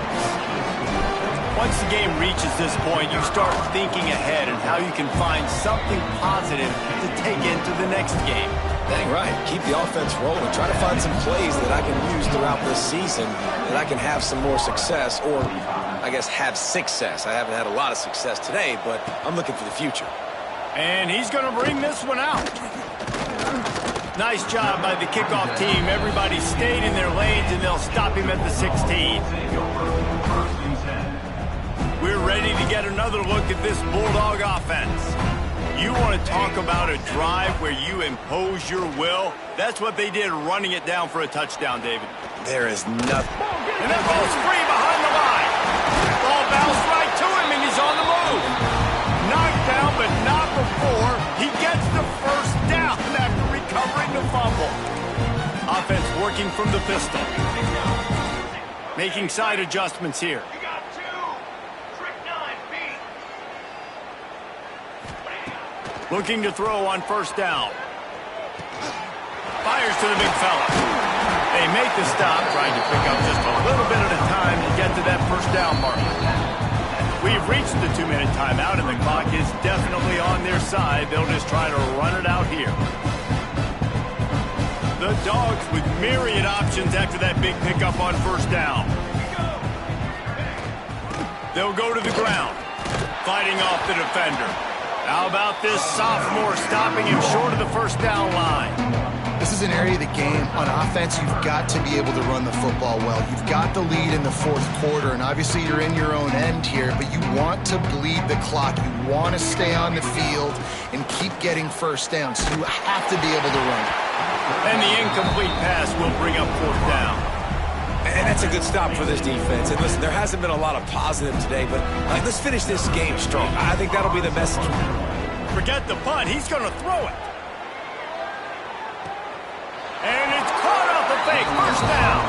Once the game reaches this point, you start thinking ahead and how you can find something positive to take into the next game. Dang right. Keep the offense rolling. Try to find some plays that I can use throughout this season that I can have some more success, or I guess have success. I haven't had a lot of success today, but I'm looking for the future. And he's going to bring this one out. Nice job by the kickoff team. Everybody stayed in their lanes, and they'll stop him at the 16. We're ready to get another look at this Bulldog offense. You want to talk about a drive where you impose your will? That's what they did, running it down for a touchdown, David. There is nothing. And that ball's free behind the line. Ball bounced right to him, and he's on the move. Knocked down, but not before he gets the first down after recovering the fumble. Offense working from the pistol. Making side adjustments here. You got two. Trick 9, B. Looking to throw on first down. Fires to the big fella. They make the stop, trying to pick up just a little bit at a time to get to that first down mark. We've reached the 2-minute timeout, and the clock is definitely on their side. They'll just try to run it out here. The Dogs with myriad options after that big pickup on first down. They'll go to the ground, fighting off the defender. How about this sophomore stopping him short of the first down line? This is an area of the game. On offense, you've got to be able to run the football well. You've got the lead in the fourth quarter, and obviously you're in your own end here, but you want to bleed the clock. You want to stay on the field and keep getting first down, so you have to be able to run. And the incomplete pass will bring up fourth down. And that's a good stop for this defense. And listen, there hasn't been a lot of positive today, but let's finish this game strong. I think that'll be the message. Forget the punt. He's going to throw it. And it's caught off the fake. First down.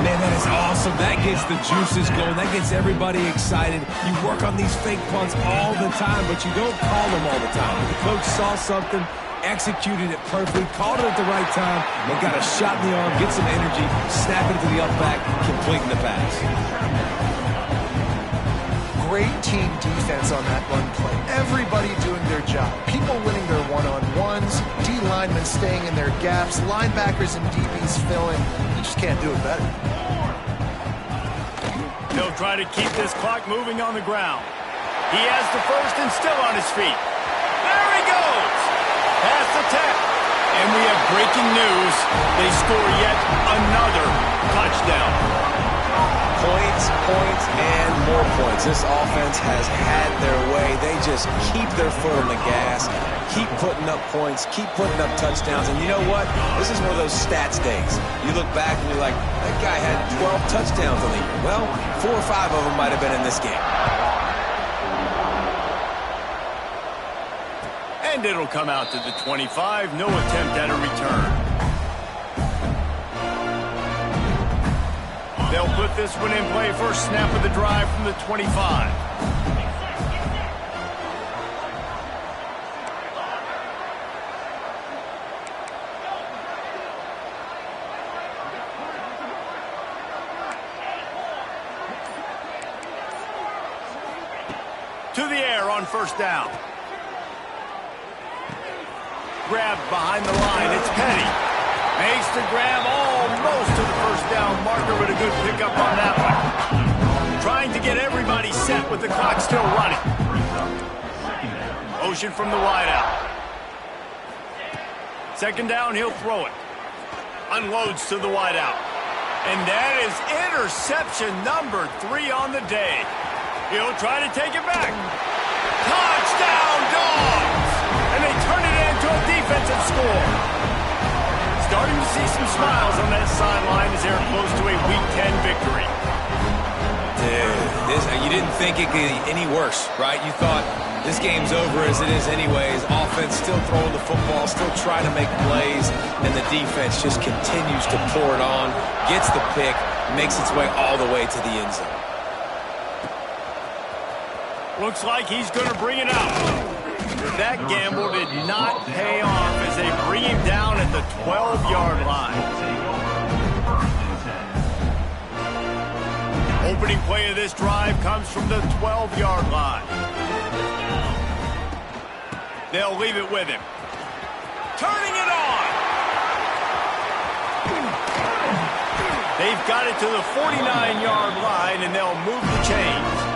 Man, that is awesome. That gets the juices going. That gets everybody excited. You work on these fake punts all the time, but you don't call them all the time. The coach saw something, executed it perfectly, called it at the right time, and got a shot in the arm, get some energy, snap it to the up back, completing the pass. Great team defense on that run play. Everybody doing their job. People winning their one-on-ones, D linemen staying in their gaps, linebackers and DBs filling. You just can't do it better. They'll try to keep this clock moving on the ground. He has the first and still on his feet. There he goes! Pass attack. And we have breaking news. They score yet another touchdown. Points, points, and more points. This offense has had their way. They just keep their foot on the gas, keep putting up points, keep putting up touchdowns. And you know what? This is one of those stats days. You look back and you're like, that guy had 12 touchdowns on the year. Well, 4 or 5 of them might have been in this game. And it'll come out to the 25. No attempt at a return. They'll put this one in play. First snap of the drive from the 25. To the air on first down. Grabbed behind the line. It's Petty. Makes the grab almost to the first down marker, but a good pickup on that one. Trying to get everybody set with the clock still running. Motion from the wideout. Second down, he'll throw it. Unloads to the wideout. And that is interception number 3 on the day. He'll try to take it back. Touchdown, Dogs! And they turn it into a defensive score. Starting to see some smiles on that sideline as they're close to a Week 10 victory. Dude, you didn't think it could get any worse, right? You thought this game's over as it is anyways. Offense still throwing the football, still trying to make plays, and the defense just continues to pour it on, gets the pick, makes its way all the way to the end zone. Looks like he's going to bring it out. That gamble did not pay off as they bring him down at the 12-yard line. Opening play of this drive comes from the 12-yard line. They'll leave it with him. Turning it on. They've got it to the 49-yard line, and they'll move the chains.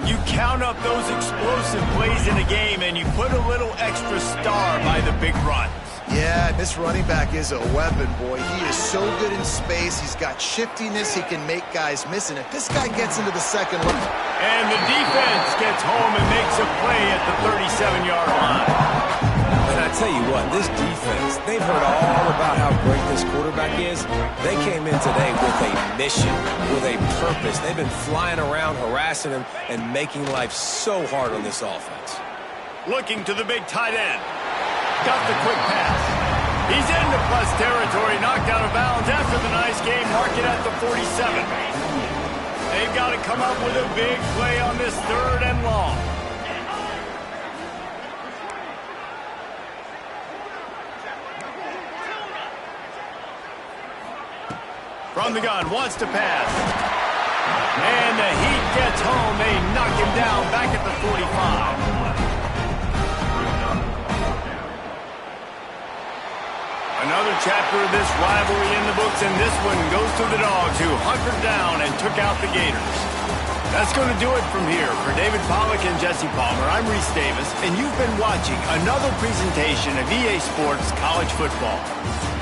You count up those explosive plays in a game, and you put a little extra star by the big runs. Yeah, this running back is a weapon, boy. He is so good in space. He's got shiftiness. He can make guys miss. And if this guy gets into the second look. And the defense gets home and makes a play at the 37-yard line. And I tell you what, this defense, they've heard all about how great this quarterback is. They came in today with a mission, with a purpose. They've been flying around, harassing him, and making life so hard on this offense. Looking to the big tight end. Got the quick pass. He's into plus territory, knocked out of bounds after the nice game, mark it at the 47. They've got to come up with a big play on this 3rd and long. From the gun, wants to pass. And the Heat gets home. They knock him down back at the 45. Another chapter of this rivalry in the books, and this one goes to the Dogs, who hunkered down and took out the Gators. That's going to do it from here. For David Pollack and Jesse Palmer, I'm Reese Davis, and you've been watching another presentation of EA Sports College Football.